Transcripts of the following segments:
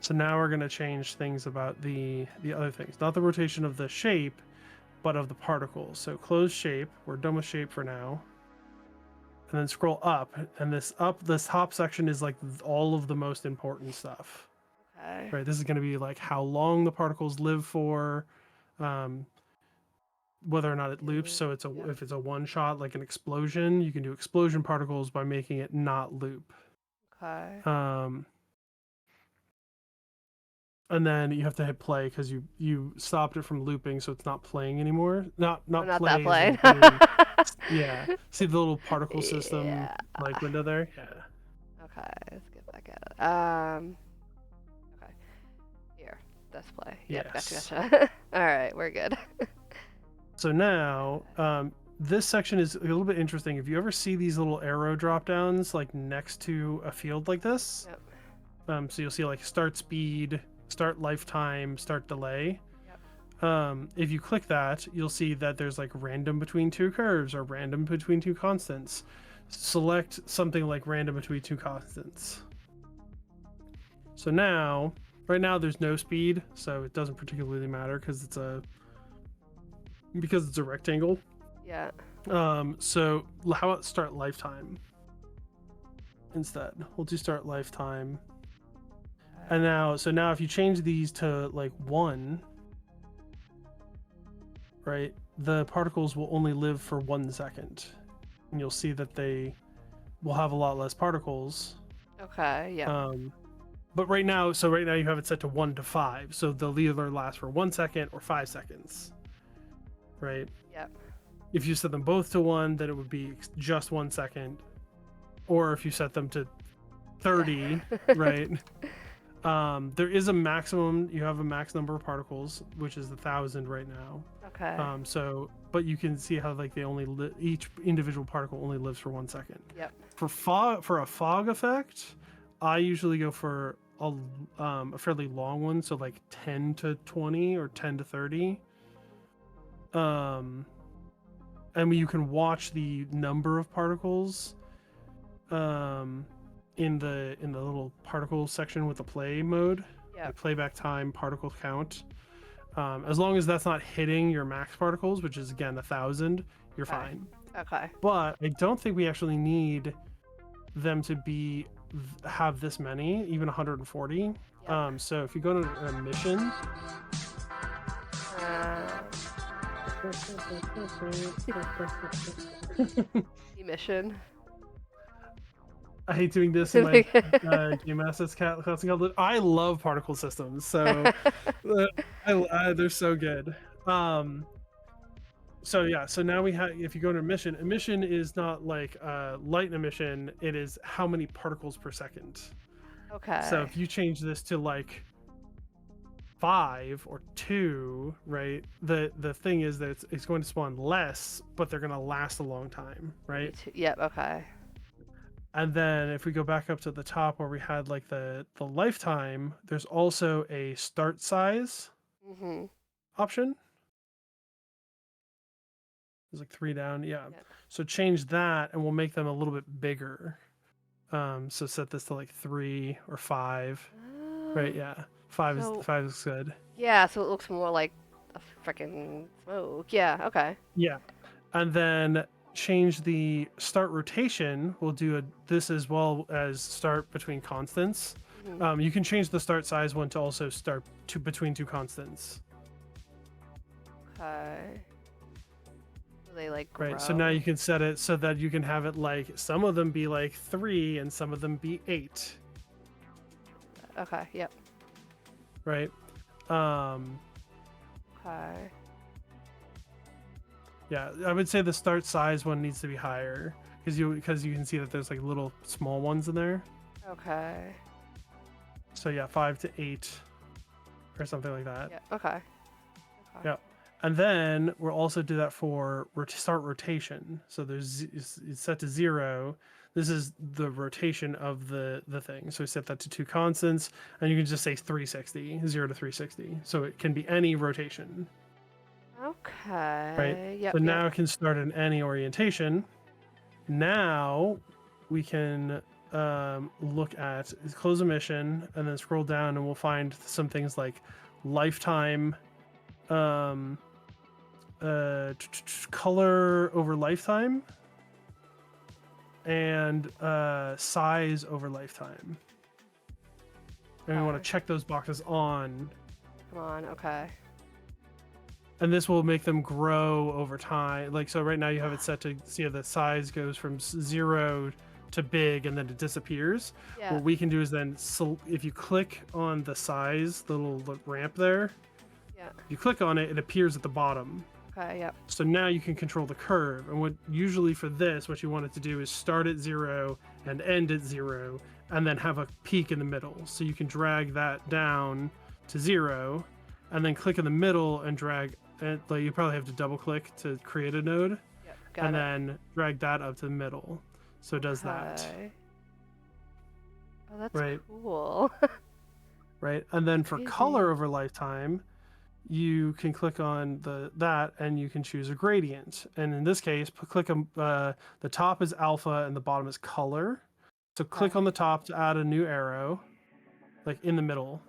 So now we're going to change things about the other things. Not the rotation of the shape, but of the particles. So close shape. We're done with shape for now. And then scroll up. And this top section is like all of the most important stuff. Okay. Right? This is going to be like how long the particles live for, whether or not it loops. So it's if it's a one shot, like an explosion, you can do explosion particles by making it not loop. Okay. And then you have to hit play because you stopped it from looping, so it's not playing anymore. Not Oh, not that play as in plain. doing. Yeah. See the little particle system Yeah. like window there? Yeah. Okay, let's get back at it. Okay. Here. Display. Yep, Yes. gotcha. Alright, we're good. So now, this section is a little bit interesting. If you ever see these little arrow drop downs like next to a field like this, Yep. so you'll see like start speed, start lifetime, start delay. Yep. If you click that, you'll see that there's like random between two curves or random between two constants. Select something like random between two constants. So now, right now there's no speed, so it doesn't particularly matter because it's a rectangle. Yeah. So how about start lifetime instead? We'll do start lifetime. And now, so now if you change these to like 1, right, the particles will only live for 1 second. And you'll see that they will have a lot less particles. Okay, yeah. But right now you have it set to 1 to 5. So they'll either last for 1 second or 5 seconds. Right? Yep. If you set them both to 1, then it would be just 1 second. Or if you set them to 30, right? There is a maximum. You have a max number of particles, which is 1,000 right now. Okay. But you can see how like they only each individual particle only lives for 1 second. Yep. For a fog effect, I usually go for a fairly long one, so like 10 to 20 or 10 to 30. And you can watch the number of particles in the little particle section with the play mode. Yep. Like playback time, particle count. As long as that's not hitting your max particles, which is again 1,000, you're fine. Okay. But I don't think we actually need them to have this many, even 140. Yep. So if you go to a mission, Mission. I hate doing this in my game assets classing. I love particle systems, so they're so good. So yeah, so now we have, if you go to emission is not like light emission, it is how many particles per second. Okay. So if you change this to like 5 or 2, right, the thing is that it's going to spawn less, but they're going to last a long time, right? Yep. Okay. And then if we go back up to the top where we had like the lifetime, there's also a start size option. There's like 3 down. Yeah. So change that and we'll make them a little bit bigger. So set this to like 3 or 5. Right, yeah. 5 is good. Yeah, so it looks more like a freaking smoke. Yeah, okay. Yeah. And then change the start rotation. We'll do this as well as start between constants. You can change the start size one to also start between 2 constants. Okay. So they like grow. Right. So now you can set it so that you can have it like some of them be like 3 and some of them be 8. Okay. Yep. Right. Okay. Yeah, I would say the start size one needs to be higher because you can see that there's like little small ones in there. Okay. So yeah, 5 to 8 or something like that. Yeah. Okay. Yeah. And then we'll also do that for start rotation. So it's set to 0. This is the rotation of the thing. So we set that to 2 constants, and you can just say 360, 0 to 360. So it can be any rotation. Okay. Right. Yep. So now it can start in any orientation. Now we can look at is close a mission and then scroll down, and we'll find some things like lifetime, um, color over lifetime, and size over lifetime. And we want Okay. to check those boxes on. Come on. Okay. And this will make them grow over time. Like, so right now you have it set to see how the size goes from 0 to big and then it disappears. Yeah. What we can do is then, so if you click on the size, the little ramp there, Yeah. you click on it, it appears at the bottom. Okay. Yep. So now you can control the curve. And what usually for this, what you want it to do is start at 0 and end at 0 and then have a peak in the middle. So you can drag that down to 0 and then click in the middle and drag it. Like, you probably have to double click to create a node. Yep. Got And it. then drag that up to the middle. So it does that. Okay. Oh, that's Right. cool. Right. And then for Crazy. color over lifetime, you can click on that and you can choose a gradient. And in this case, click on the top is alpha and the bottom is color. So click on the top to add a new arrow, like in the middle.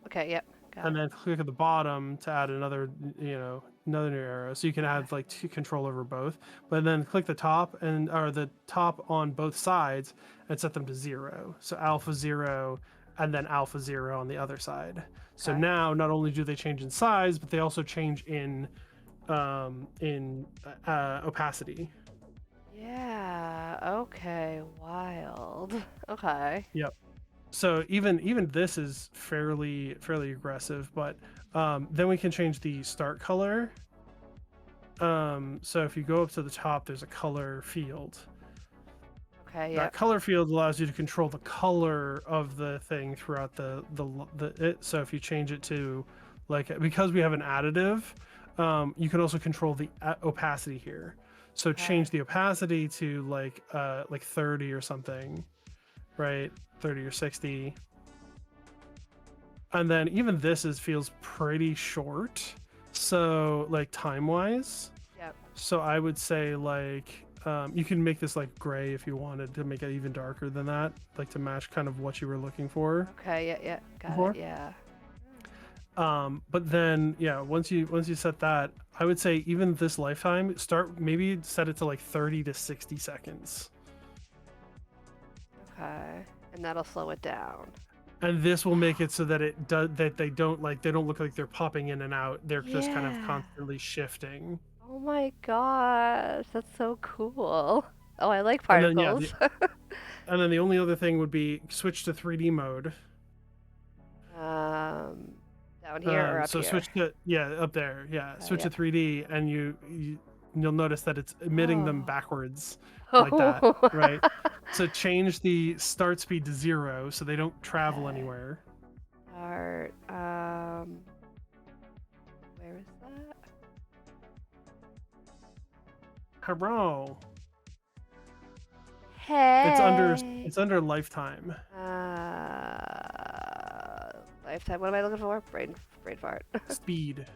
Okay. Yep. Got And it. then click at the bottom to add another new arrow. So you can add like control over both. But then click the top or the top on both sides and set them to 0. So alpha 0 and then alpha 0 on the other side. So Okay. now not only do they change in size, but they also change in opacity. Yeah. Okay. Wild. Okay. Yep. So even this is fairly aggressive, but then we can change the start color. So if you go up to the top, there's a color field. Okay. That Yep. color field allows you to control the color of the thing throughout so if you change it to because we have an additive, you can also control the opacity here. So change the opacity to like 30 or something, right? 30 or 60. And then even this feels pretty short. So like time wise. Yep. So I would say you can make this like gray if you wanted to make it even darker than that, like to match kind of what you were looking for. Okay. Yeah. Yeah. Got Before? it. Yeah. But then once you set that, I would say even this lifetime, maybe set it to like 30 to 60 seconds. Okay. And that'll slow it down. And this will make it so that they don't look like they're popping in and out. They're just kind of Yeah. constantly shifting. Oh my gosh, that's so cool. Oh, I like And then, particles. And then the only other thing would be switch to 3D mode. Down here or up so here? switch to up there. Yeah, switch yeah. to 3D, and you'll notice that it's emitting them backwards Oh. like that, right? So change the start speed to 0 so they don't travel anywhere. Start. Where is that? Hello. Hey. It's under lifetime. Lifetime. What am I looking for? Brain fart. Speed.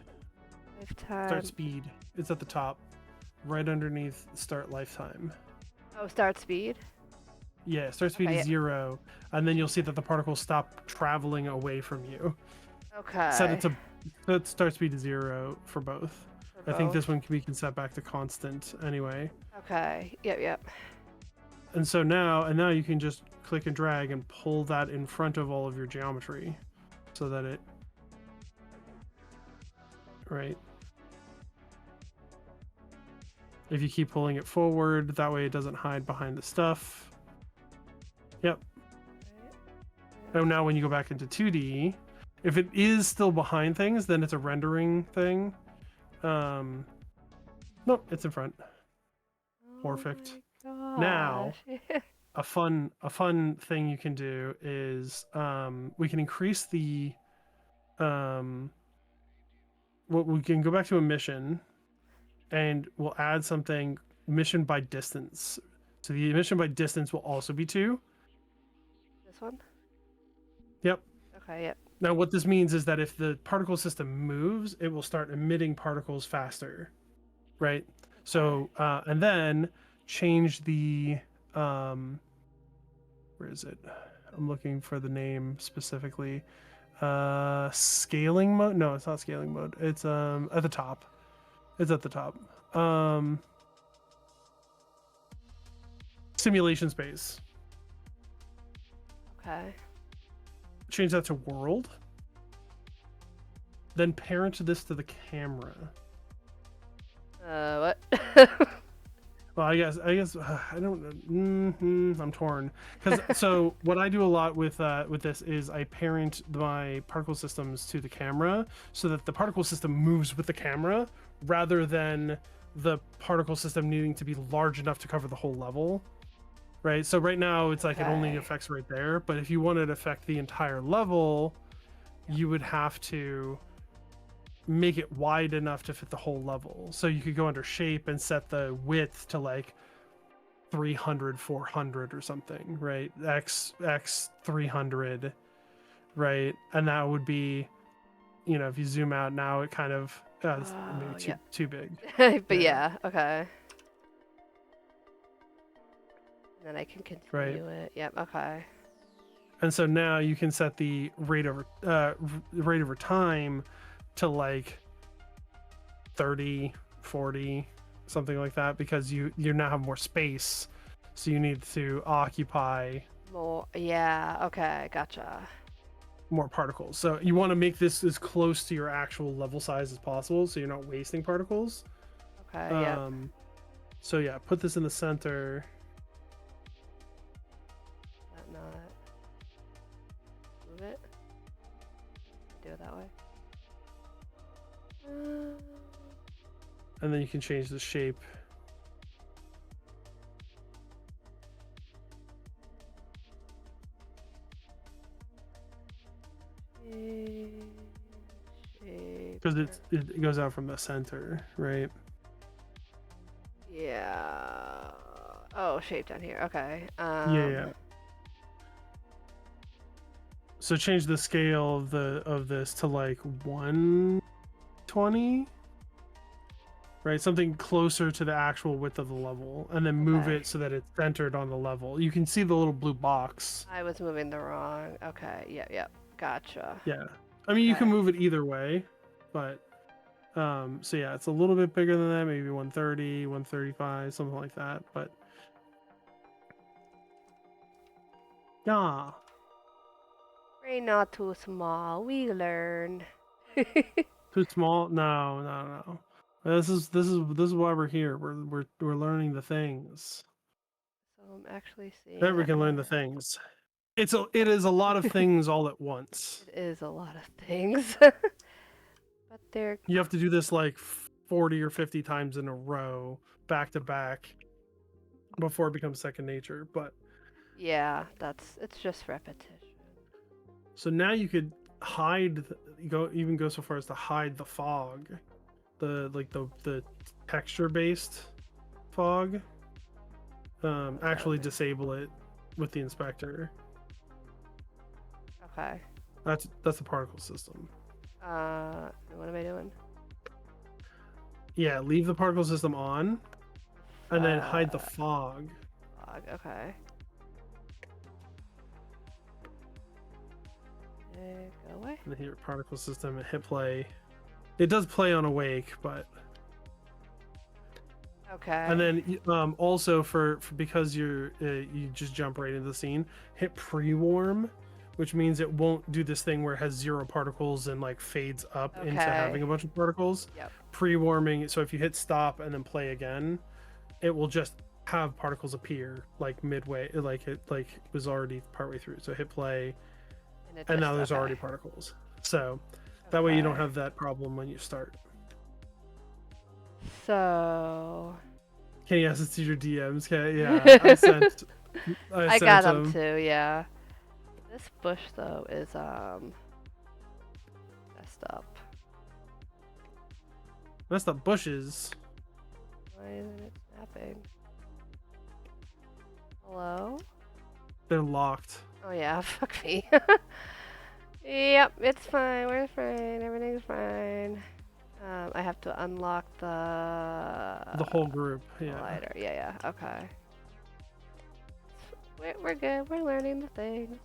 Lifetime. Start speed. It's at the top, right underneath start lifetime. Oh, start speed. Yeah, start speed is 0, and then you'll see that the particles stop traveling away from you. Okay. Set it to start speed to 0 for both. I think this one we can set back to constant anyway. Okay. Yep. And so now you can just click and drag and pull that in front of all of your geometry, so that it right. If you keep pulling it forward, that way it doesn't hide behind the stuff. Yep. Oh, now when you go back into 2D, if it is still behind things, then it's a rendering thing. Nope, it's in front. Perfect. Now, a fun thing you can do is we can increase the we can go back to a mission, and we'll add something mission by distance. So the mission by distance will also be 2. This one? Yep. Okay, yep. Now what this means is that if the particle system moves, it will start emitting particles faster, right? So and then change the where is it? I'm looking for the name specifically. Scaling mode? No, it's not scaling mode. It's at the top. It's at the top. Simulation space. Okay. Change that to world. Then parent this to the camera. What? Well, I guess I don't. I'm torn because so what I do a lot with this is I parent my particle systems to the camera so that the particle system moves with the camera rather than the particle system needing to be large enough to cover the whole level. Right. So right now it's like it only Okay. affects right there, but if you wanted to affect the entire level, you would have to make it wide enough to fit the whole level. So you could go under shape and set the width to like 300, 400 or something, right? X 300, right? And that would be, you know, if you zoom out now, it kind of it's maybe yeah. too big. But Yeah. yeah, okay. And then I can continue it. Yep, okay. And so now you can set the rate over time to like 30, 40, something like that, because you now have more space, so you need to occupy More, yeah, okay, gotcha. more particles. So you want to make this as close to your actual level size as possible, so you're not wasting particles. Okay, yep. So yeah, put this in the center. That not move it. Do it that way. And then you can change the shape. Because it goes out from the center, right? Yeah. Oh, shape down here. Okay. Yeah. So change the scale of this to like 120, right? Something closer to the actual width of the level, and then move Okay. it so that it's centered on the level. You can see the little blue box. I was moving the wrong. Okay. Yep. Yep. Gotcha. Yeah. I mean, you can Okay. move it either way, but so yeah, it's a little bit bigger than that, maybe 130, 135, something like that, but yeah. We're not too small. We learn. Too small? No. This is why we're here. We're learning the things. So I'm actually seeing That we that can learn the things. It is a lot of things all at once. it is a lot of things. But they're You have to do this like 40 or 50 times in a row, back to back, before it becomes second nature. But yeah, it's just repetition. so now you could hide, even go so far as to hide the fog, the texture based fog. Actually disable it with the inspector. Okay. That's the particle system. What am I doing? Yeah, leave the particle system on, and then hide the fog. Fog. Okay. Go away. And then hit your particle system and hit play. It does play on awake, but Okay. and then also for because you just jump right into the scene, hit pre-warm, which means it won't do this thing where it has 0 particles and like fades up into having a bunch of particles. Yep. Pre-warming, so if you hit stop and then play again, it will just have particles appear like midway, like it was already partway through. So hit play, and now there's already particles. So that way you don't have that problem when you start. So Okay, yes, it's your DMs. Okay, yeah, I got them too. Yeah. This bush though is messed up. Messed up bushes. Why isn't it snapping? Hello? They're locked. Oh yeah, fuck me. Yep, it's fine. We're fine. Everything's fine. I have to unlock The whole group, yeah. lighter. Yeah, okay. We're good. We're learning the things.